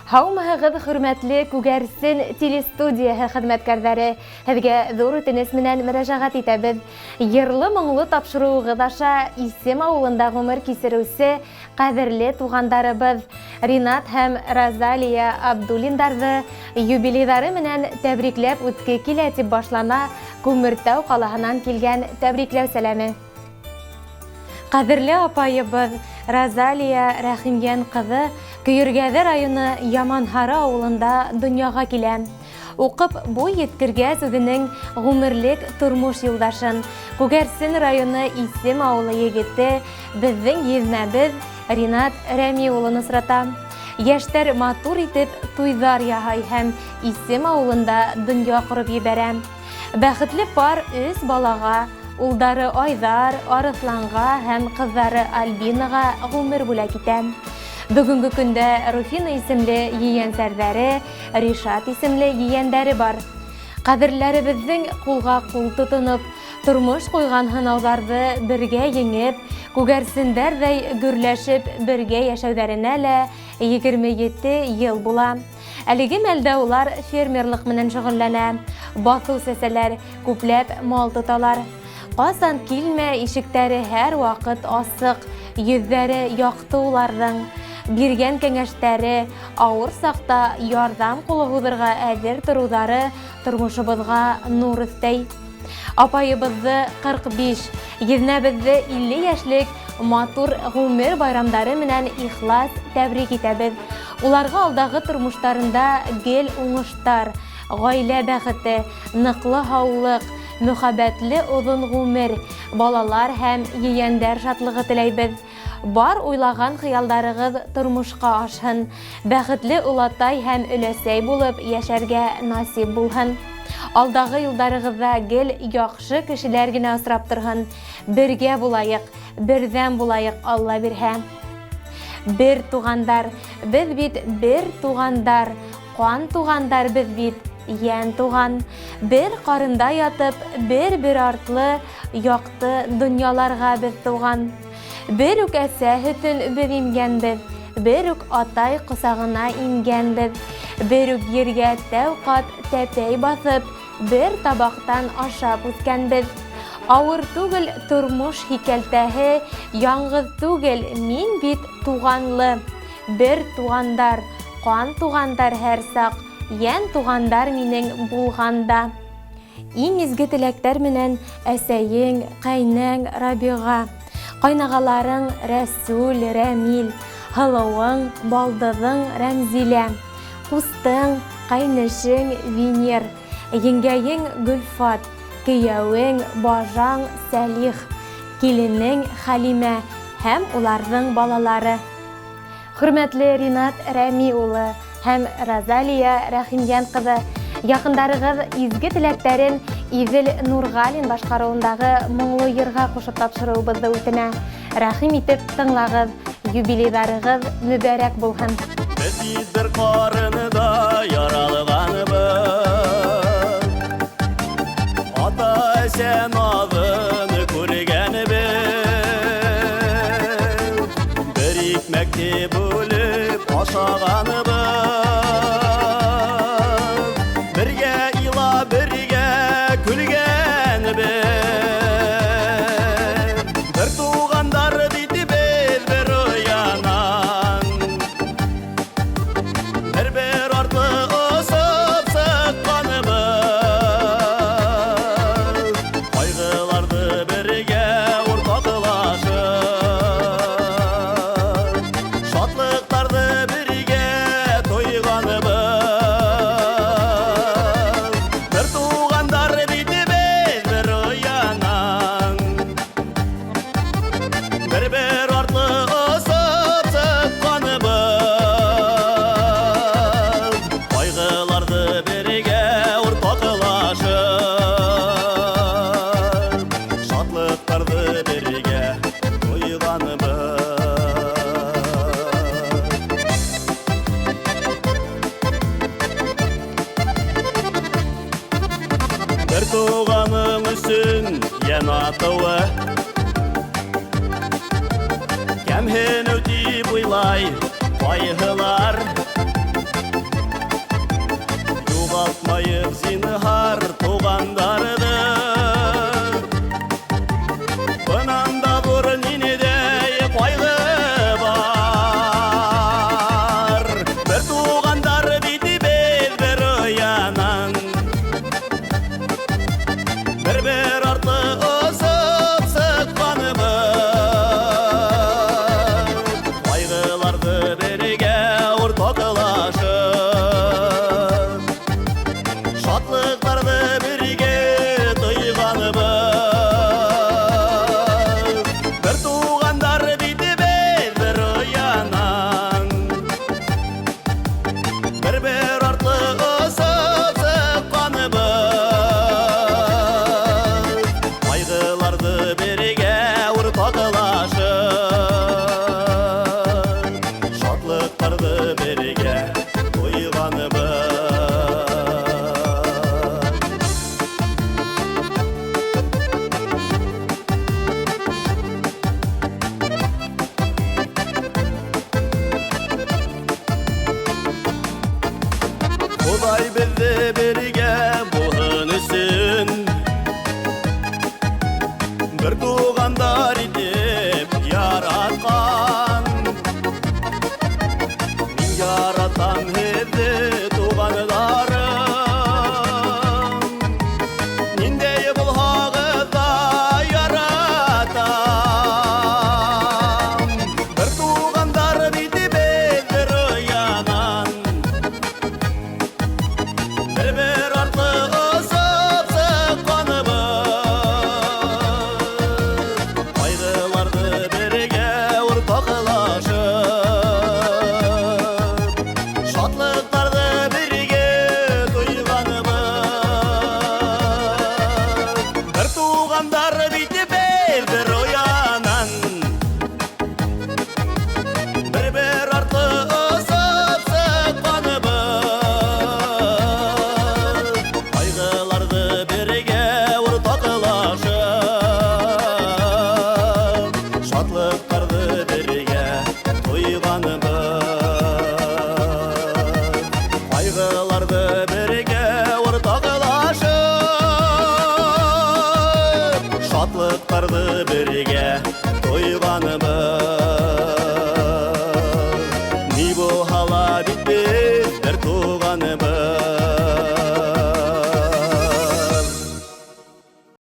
Һаумыһығыҙ хөрмәтле Күгәрсен телестудияһы хеҙмәткәрҙәре, һеҙгә ҙур үтенес менән мөрәжәғәт итәбеҙ. Йырлы-моңло тапшырыуығыҙ аша Исем ауылында ғүмер кисереүсе ҡәҙерле туғандарыбыҙ Ринат һәм Розалия Абдуллиндарҙы юбилейҙары менән тәбрикләп үтке килә тип башлана Күмертау ҡалаһынан килгән тәбрикләү сәләме. Ҡәҙерле апайыбыҙ Розалия Рәхимйән ҡыҙы Көйөргәҙе районы Яманһары ауылында донъяға килә. Уҡып буй еткергәс үҙенең ғүмерлек тормош юлдашын, Күгәрсен районы Исем ауылы егете, беҙҙең еҙнәбеҙ Ринат Рәми улын осрата. Йәштәр матур итеп туйҙар яһай һәм Исем ауылында донъя ҡороп ебәрә. Бәхетле пар 3 балаға, улдары Айҙар, Арыҫланға һәм ҡыҙҙары Альбинаға ғүмер бүләк итә. Бөгөнгө көндә Руфина исемле ейәнсәрҙәре, Ришат исемле ейәндәре бар. Ҡәҙерләребеҙҙең ҡулға ҡул тотоноп, тормош ҡуйған һынауҙарҙы бергә еңеп, күгәрсендәрҙәй гөрләшеп бергә йәшәүҙәренә лә 27 йыл була. Әлеге мәлдә улар фермерлыҡ менән шөғөлләнә, баҫыу сәсәләр, күпләп мал тоталар. Ҡасан килмә, ишектәре һәр ваҡыт асыҡ, йөҙҙәре яҡты уларҙың. Биргән кәңәштәре, ауыр саҡта ярҙам ҡулы һуҙырға әҙер тороуҙары тормошобоҙға нур өҫтәй. Апайыбыҙҙы 45, еҙнәбеҙҙе 50 йәшлек матур ғүмер байрамдары менән ихлас тәбрик итәбеҙ. Уларға алдағы тормоштарында гел уңыштар, ғаилә бәхете, ныҡлы һаулыҡ, мөхәббәтле оҙон ғүмер, балалар һәм ейәндәр шатлығы теләйбеҙ. Бар уйлаған хыялдарығыҙ тормошҡа ашһын, бәхетле олатай һәм өләсәй булып йәшәргә насип булһын. Алдағы юлдарығыҙҙа гел яҡшы кешеләр генә осрап торһын. Бергә булайыҡ, берҙәм булайыҡ, Алла бирһә. Бер туғандар, беҙ бит бер туғандар, ҡан туғандар беҙ бит, йән туған. Бер ҡарында ятып, бер артлы, яҡты донъяларға беҙ туған. Бер үк әсә һөтөн беҙ имгәнбеҙ, бер үк атай ҡосағына ингәнбеҙ, бер үк ергә тәү ҡат тәпәй баҫып, бер табаҡтан ашап үҫкәнбеҙ. Ауыр түгел тормош һикәлтәһе, яңғыҙ түгел, мин бит туғанлы. Бер туғандар, ҡан туғандар һәр саҡ, йән туғандар минең булғанда. Иң изге теләктәр менән әсәйең, ҡәйнәң Рабиға, ҡайнағаларың Рәсүл, Рәмил, һылыуың, балдыҙың Рәмзилә, ҡустың, ҡайнышың Венер, еңгәйең Гөлфат, кейәүең Бажаң Сәлих, киленең Хәлимә һәм уларҙың балалары. Хөрмәтле Ринат Рәми улы һәм Розалия Рәхимйән ҡыҙы, яҡындарығыҙ изге теләктәрен Иҙел Нурғалин башҡарыуындағы моңло йырға ҡушып тапшырыуыбыҙҙы үтенә. Рәхим итеп тыңлағыҙ, юбилейҙарығыҙ мөбәрәк булһын. Беҙ иҙбер ҡарыныда яралғаныбыҙ, ата-әсә наҙын күргәнебеҙ. Бер икмәкте бүлеп ашағаныбыҙ, бергә илап, бергә күлгәнебеҙ. Бер туғандар бит беҙ бер оянан, бер артлы осоп сыҡҡаныбыҙ. Ҡайғыларҙы бергә уртаҡлашып, шатлыҡтарҙы бергә тойғаныбыҙ. Бер туғандар бит беҙ бер оянан, бер артлы осоп сыҡҡаныбыҙ. Ҡайғыларҙы бергә уртаҡлашып, шатлыҡтарҙы бергә тойғаныбыҙ. Бер туғаның өсөн йән атыуы, кәмһенеү тип уйлай ҡайһылар. зинһар